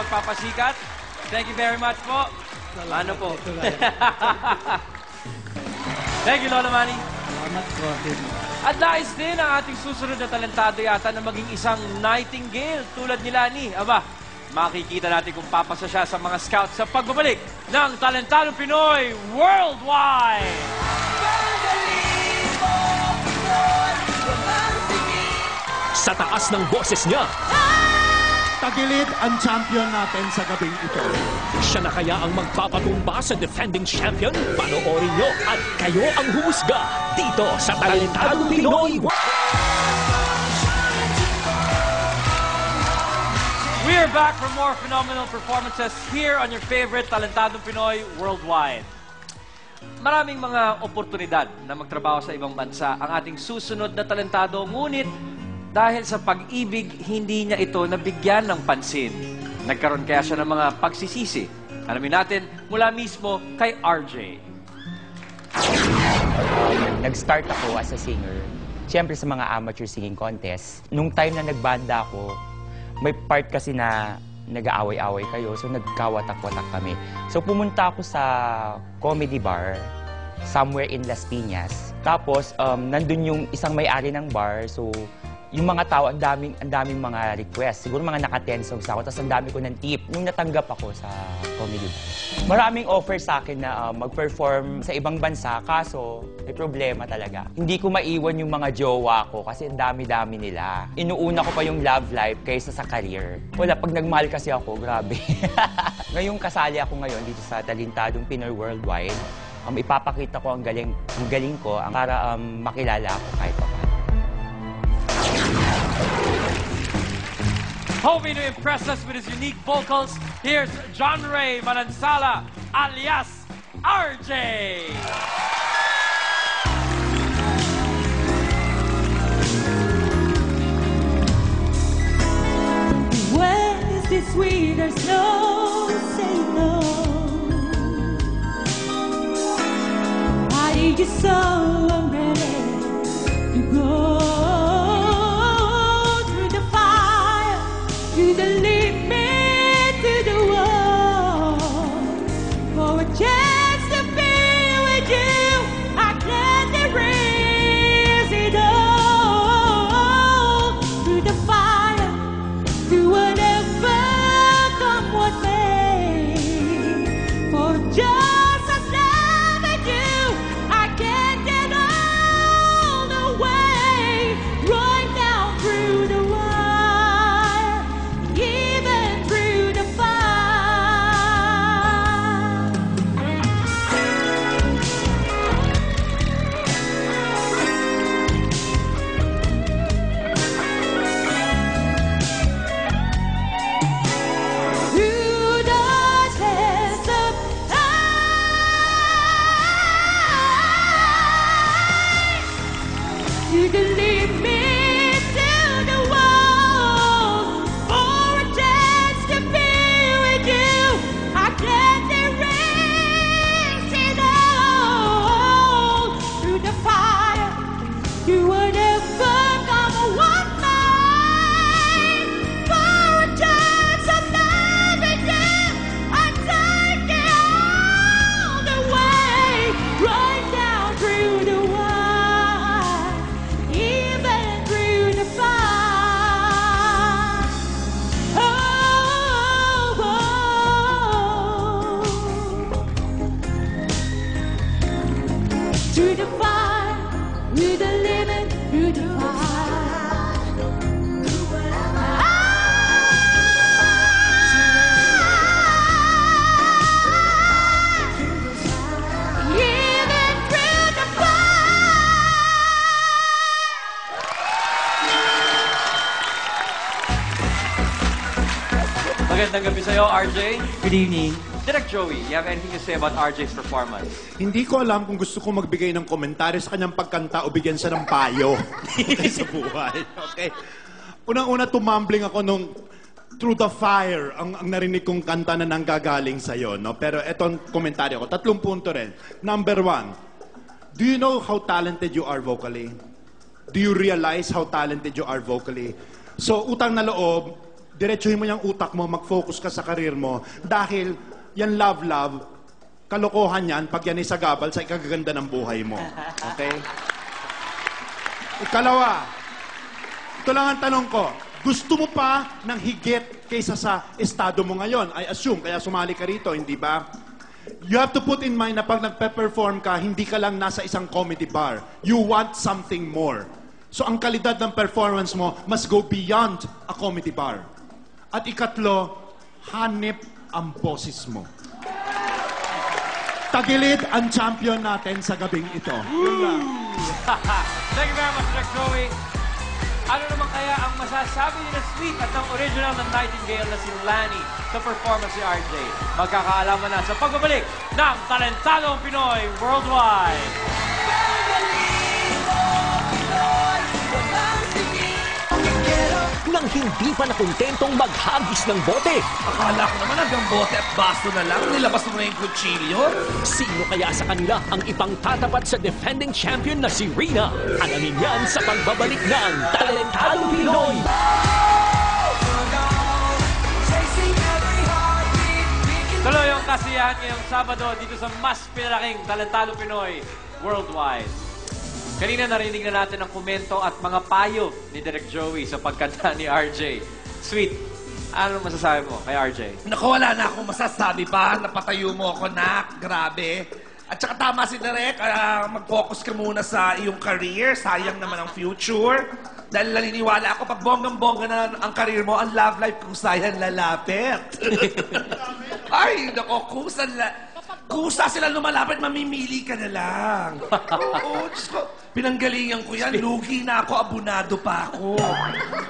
pagpapasikat. Thank you very much po. Ano po? Thank you, Lola Manny. Salamat po. At nais din ang ating susunod na talentado yata na maging isang nightingale tulad ni Lani. Aba, makikita natin kung papasa siya sa mga scouts sa pagbabalik ng Talentadong Pinoy Worldwide! Sa taas ng boses niya, Tagilid ang champion natin sa gabing ito. siya na kaya ang magpapatumba sa defending champion? Panoorin nyo at kayo ang humusga dito sa Talentadong Pinoy. We are back for more phenomenal performances here on your favorite Talentadong Pinoy Worldwide. Maraming mga oportunidad na magtrabaho sa ibang bansa ang ating susunod na talentado, ngunit dahil sa pag-ibig, hindi niya ito nabigyan ng pansin. Nagkaroon kaya siya ng mga pagsisisi. Alamin natin mula mismo kay RJ. Nag-start ako as a singer, siyempre sa mga amateur singing contest. Nung time na nagbanda ako, may part kasi na nag-aaway-away kayo, so nagkawatak-watak kami. So pumunta ako sa comedy bar, somewhere in Las Piñas. Tapos, nandun yung isang may-ari ng bar, so yung mga tao, ang daming mga request. Siguro mga naka-10 songs ako, tapos ang dami ko ng tip. Nung natanggap ako sa comedy bar, maraming offer sa akin na mag-perform sa ibang bansa, kaso may problema talaga. Hindi ko maiwan yung mga jowa ko kasi ang dami-dami nila. Inuuna ko pa yung love life kaysa sa career. Wala, pag nagmahal kasi ako, grabe. Ngayong kasali ako ngayon dito sa Talentadong Pinoy Worldwide, ipapakita ko ang galing ko para makilala ako kahit pa paano. Hoping to impress us with his unique vocals, here's John Ray Manansala, alias RJ! When is this sweet? There's no say no. Why are you so ready to go through the fire, to the limit, to the wall, for a chance to be with you? I can't erase it all. Through the fire, through whatever come what may, for just as love as you, I can't get all the way, right down through the wire, even through the fire. Through the test of time, to the limit, to the wall, for a chance to be with you, I can't erase it all. Through the fire, through whatever come what may, for a chance of loving you, I take it all the way, right down through the wire, even through the fire. Oh, oh, through the fire, through the limit, through the fire. Even through the fire. Magandang gabi sa'yo, RJ. Good evening. Direct Joey, you have anything to say about RJ's performance? Hindi ko alam kung gusto ko magbigay ng komentaryo sa kanyang pagkanta o bigyan siya ng payo sa buhay. Okay? Unang-una, tumambling ako nung Through the Fire, ang narinig kong kanta na nanggagaling sa'yo. No? Pero etong komentaryo ko, 3 punto rin. Number 1, do you know how talented you are vocally? Do you realize how talented you are vocally? So, utang na loob, diretsuhin mo yung utak mo, mag-focus ka sa karir mo. Dahil yan love, kalokohan yan pag yan isagabal sa ikagaganda ng buhay mo. Okay? Ikalawa, ito lang ang tanong ko. Gusto mo pa ng higit kaysa sa estado mo ngayon? I assume, kaya sumali ka rito, hindi ba? You have to put in mind na pag nagpe-perform ka, hindi ka lang nasa isang comedy bar. You want something more. So ang kalidad ng performance mo must go beyond a comedy bar. At ikatlo, hanip ang boses mo. Tagilid ang champion natin sa gabing ito. Yun lang. Thank you very much, Direk Joey. Ano naman kaya ang masasabi ni na Sweet at ng original na Nightingale na si Lani sa performance ni RJ? Magkakaalaman na sa pagbabalik ng Talentadong Pinoy Worldwide. Nang hindi pa nakontentong maghagis ng bote, Akala ko naman hanggang bote at baso na lang. Nilabas mo na yung kutsilyo. sino kaya sa kanila ang ipangtatapat sa defending champion na si Rina? Alamin yan sa pagbabalik ng Talentadong Pinoy! Tuloy ang kasiyahan ngayong Sabado dito sa mas pinalaking Talentadong Pinoy Worldwide. Kanina narinig na natin ang komento at mga payo ni Direk Joey sa pagkanta ni RJ. Sweet, ano masasabi mo kay RJ? Naku, wala na akong masasabi pa. Napatayo mo ako, nak. Grabe. At saka tama si Direk, mag-focus ka muna sa iyong career. Sayang naman ang future. Dahil naniniwala ako, pag bonggang-bongga na ang career mo, ang love life kung sayang lalapit. Ay, nako, kusa sila lumalapit, mamimili ka na lang. Oo, Diyos ko, pinanggalingan ko yan. Lugi na ako, abunado pa ako.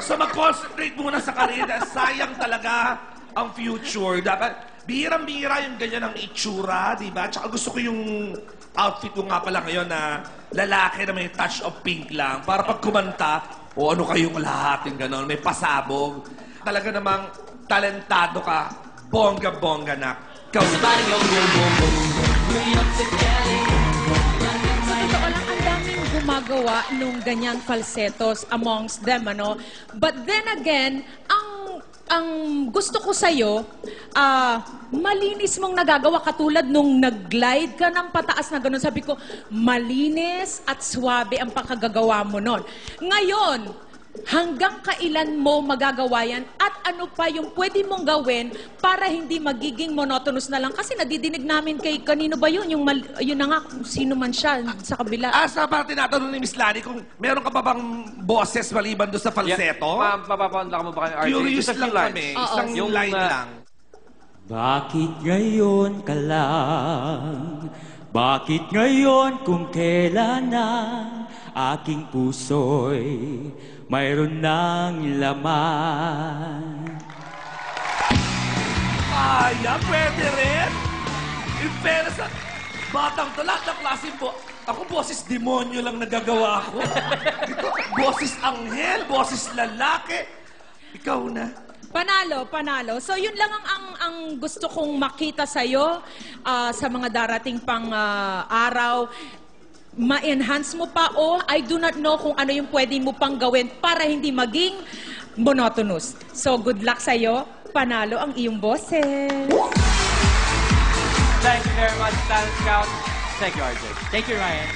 So mag-concentrate muna sa career dahil sayang talaga ang future. Dapat, bihirang-bihira yung ganyan ang itsura, di ba? Tsaka gusto ko yung outfit ko nga pala ngayon na lalaki na may touch of pink lang. Para pag kumanta, o ano kayong lahatin gano'n, may pasabog. Talaga namang talentado ka, bongga-bongga na. Totoo lang, ang daming gumagawa nung ganyang falsettos amongst them, ano? But then again, ang gusto ko sa'yo, malinis mong nagagawa katulad nung nag-glide ka ng pataas na gano'n. Sabi ko, malinis at swabe ang pagkagagawa mo nun. Ngayon, hanggang kailan mo magagawa yan at ano pa yung pwede mong gawin para hindi magiging monotonous na lang? Kasi nadidinig namin kay kanino ba yun? Yun na nga, kung sino man siya sa kabila. Sa parte tinatanong ni Miss Lani kung meron ka pa bang boses maliban doon sa falsetto? Mapapanda ka mo ba kay RJ? Curious Just a few lang lines. kami. Oo. Isang Yung, line lang. Bakit ngayon ka lang? Bakit ngayon kung kailan na aking puso'y mayroon ng laman? Pwede rin. In fairness, batang to, lahat ng klase po. Ako, boses demonyo lang nagagawa ko. Boses anghel, boses lalaki. Ikaw na. Panalo. So yun lang ang gusto kong makita sa'yo sa mga darating pang araw. Ma-enhance mo pa o I do not know kung ano yung pwede mo pang gawin para hindi maging monotonous. So good luck sa'yo. Panalo ang iyong boses. Thank you very much, Talent Scout. Thank you, RJ. Thank you, Ryan.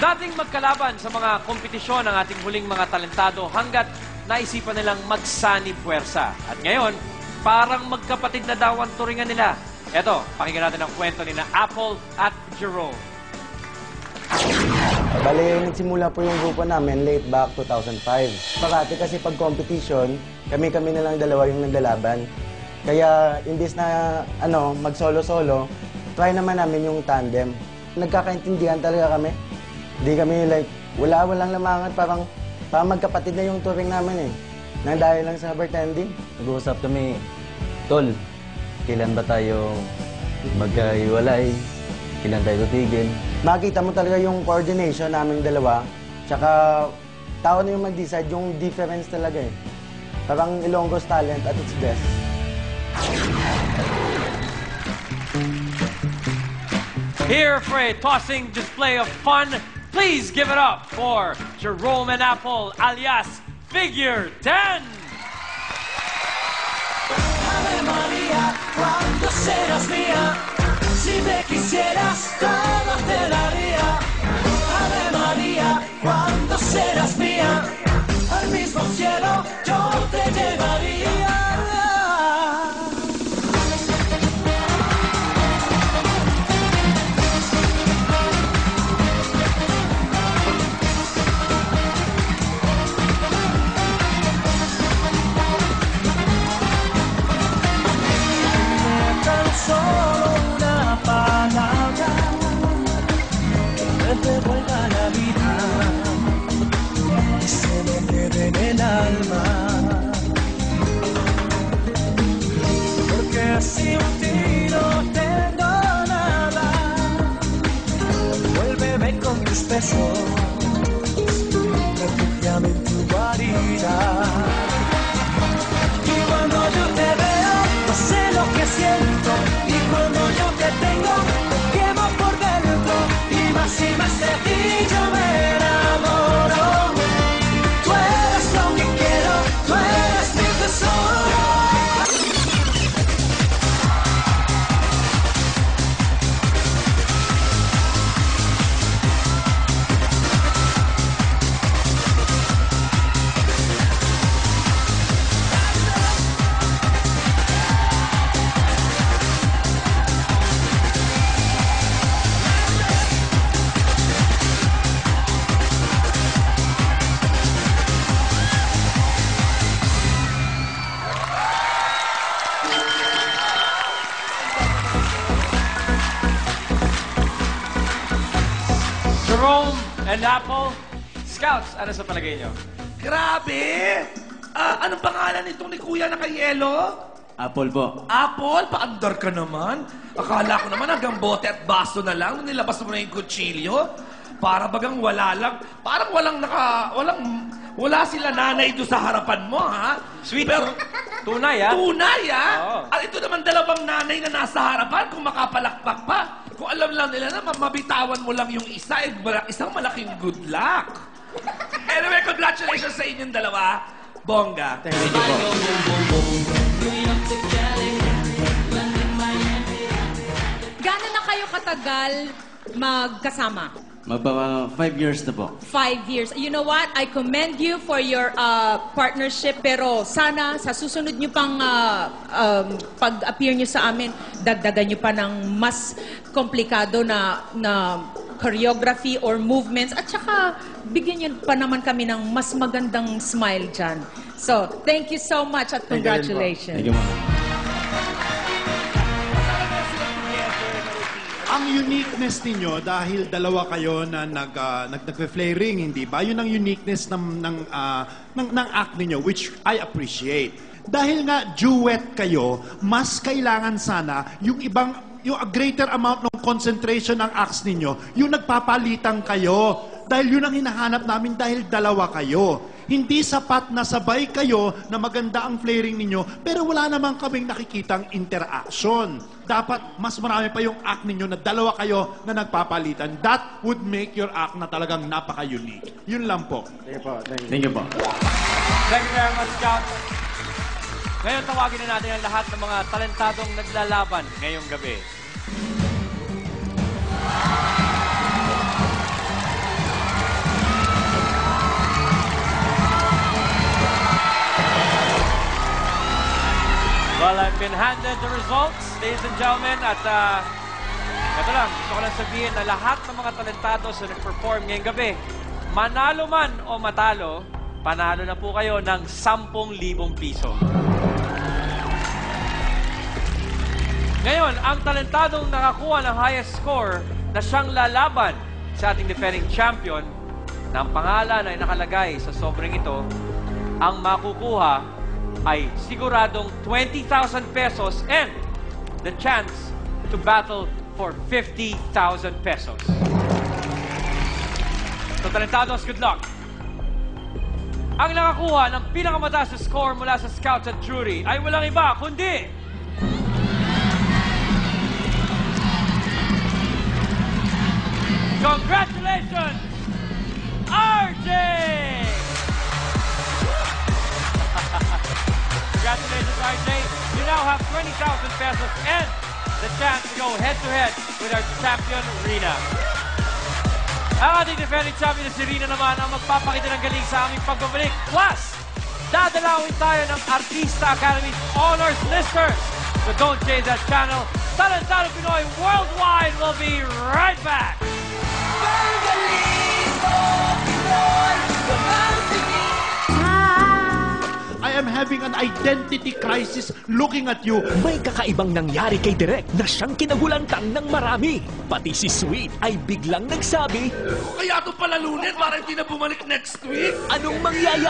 Dating magkalaban sa mga kompetisyon ng ating huling mga talentado hanggat naisipan nilang magsani puwersa. At ngayon, parang magkapatid na daw ang turingan nila. Eto, pakinggan natin ang kwento ni na Apple at Jerome. Bale, nagsimula po yung grupo namin late back 2005. Parati kasi pag competition, kami-kami na lang dalawa yung naglalaban. Kaya, imbis na mag-solo-solo, try naman namin yung tandem. Nagkakaintindihan talaga kami. Hindi kami walang lamangan, parang magkapatid na yung touring namin eh. Nang dahil lang sa bartending. Nag-uusap kami, Tol, kailan ba tayo magkahiwalay? Kailan tayo tutigil? Makita mo talaga yung coordination naming dalawa. Tsaka, tao na yung mag-decide, yung difference talaga eh. Parang Ilonggo's talent at its best. Here for a tossing display of fun, please give it up for Jerome and Apple, alias Figure 10. Ave María, cuando serás mía, si me quisieras todo te daría. Ave María, cuando serás mía, al mismo cielo yo te llevaría. Tan solo una palabra que me devuelva la vida y se me quede en el alma. Porque sin ti no tengo nada. Envuélveme con tus besos, refúgiame en tu guarida. Y cuando yo te veo, no sé lo que siento. Y cuando yo te tengo, me quemo por dentro. Y más de ti yo me enamoro. Tú eres lo que quiero, tú eres mi tesoro. Jerome and Apple. Scouts, ano sa palagay nyo? Grabe! Anong pangalan nitong ni Kuya na kay Yelo? Apple po. Apple? Paandar ka naman. Akala ko naman hanggang bote at baso na lang nung nilabas mo na yung kutsilyo. Para bagang wala lang. Parang wala sila nanay doon sa harapan mo, ha? Sweet. Pero, Tunay, ha? tunay, ha? Oo. At ito naman dalawang nanay na nasa harapan kung makapalakpak pa. Kung alam lang nila na mabitawan mo lang yung isa, isang malaking good luck. Anyway, congratulations sa inyong dalawa. Bongga. Thank you po. Gano'n na kayo katagal magkasama? Magpa 5 years na po. 5 years. You know what? I commend you for your partnership. Pero sana sa susunod nyo pang pag-appear nyo sa amin, dagdagan nyo pa ng mas komplikado na choreography or movements. At saka, bigyan nyo pa naman kami ng mas magandang smile dyan. So, thank you so much at congratulations. Thank you, ma'am. Ang uniqueness ninyo, dahil dalawa kayo na nagpe-flaring, hindi ba? Yun ang uniqueness ng act ninyo, which I appreciate. Dahil nga duet kayo, mas kailangan sana yung a greater amount ng concentration ng acts ninyo, yung nagpapalitan kayo. Dahil yun ang hinahanap namin dahil dalawa kayo. Hindi sapat na sabay kayo na maganda ang flaring ninyo, pero wala naman kaming nakikitang interaction. Dapat mas marami pa yung act ninyo na dalawa kayo na nagpapalitan. That would make your act na talagang napaka-unique. Yun lang po. Thank you po. Thank you very much, Scout. Ngayon, tawagin na natin ang lahat ng mga talentadong naglalaban ngayong gabi. Well, I've been handed the results, ladies and gentlemen, at ito lang, gusto ko lang sabihin na lahat ng mga talentado sa nag-perform ngayong gabi, manalo man o matalo, panalo na po kayo ng 10,000 piso. Ngayon, ang talentadong nakakuha ng highest score na siyang lalaban sa ating defending champion, na ang pangalan ay nakalagay sa sobrang ito, ang makukuha ay siguradong 20,000 pesos and the chance to battle for 50,000 pesos. So, talentados, good luck! Ang nakakuha ng pinakamataas na score mula sa Scouts at Jury ay walang iba kundi congratulations, RJ! Congratulations, RJ. You now have 20,000 pesos and the chance to go head-to-head with our champion, Rina. Ang ating defending champion na si Rina naman ang magpapakita ng galing sa aming pagbabalik. Plus, dadalawin tayo ng Artista Academy's Honors Listers. So don't change that channel. Talentado Pinoy Worldwide will be right back. I am having an identity crisis looking at you. May kakaibang nangyari kay Direk na siyang kinagulantang ng marami. Pati si Sweet ay biglang nagsabi, Kaya ito pala lunin para hindi na bumalik next week. anong mangyayari?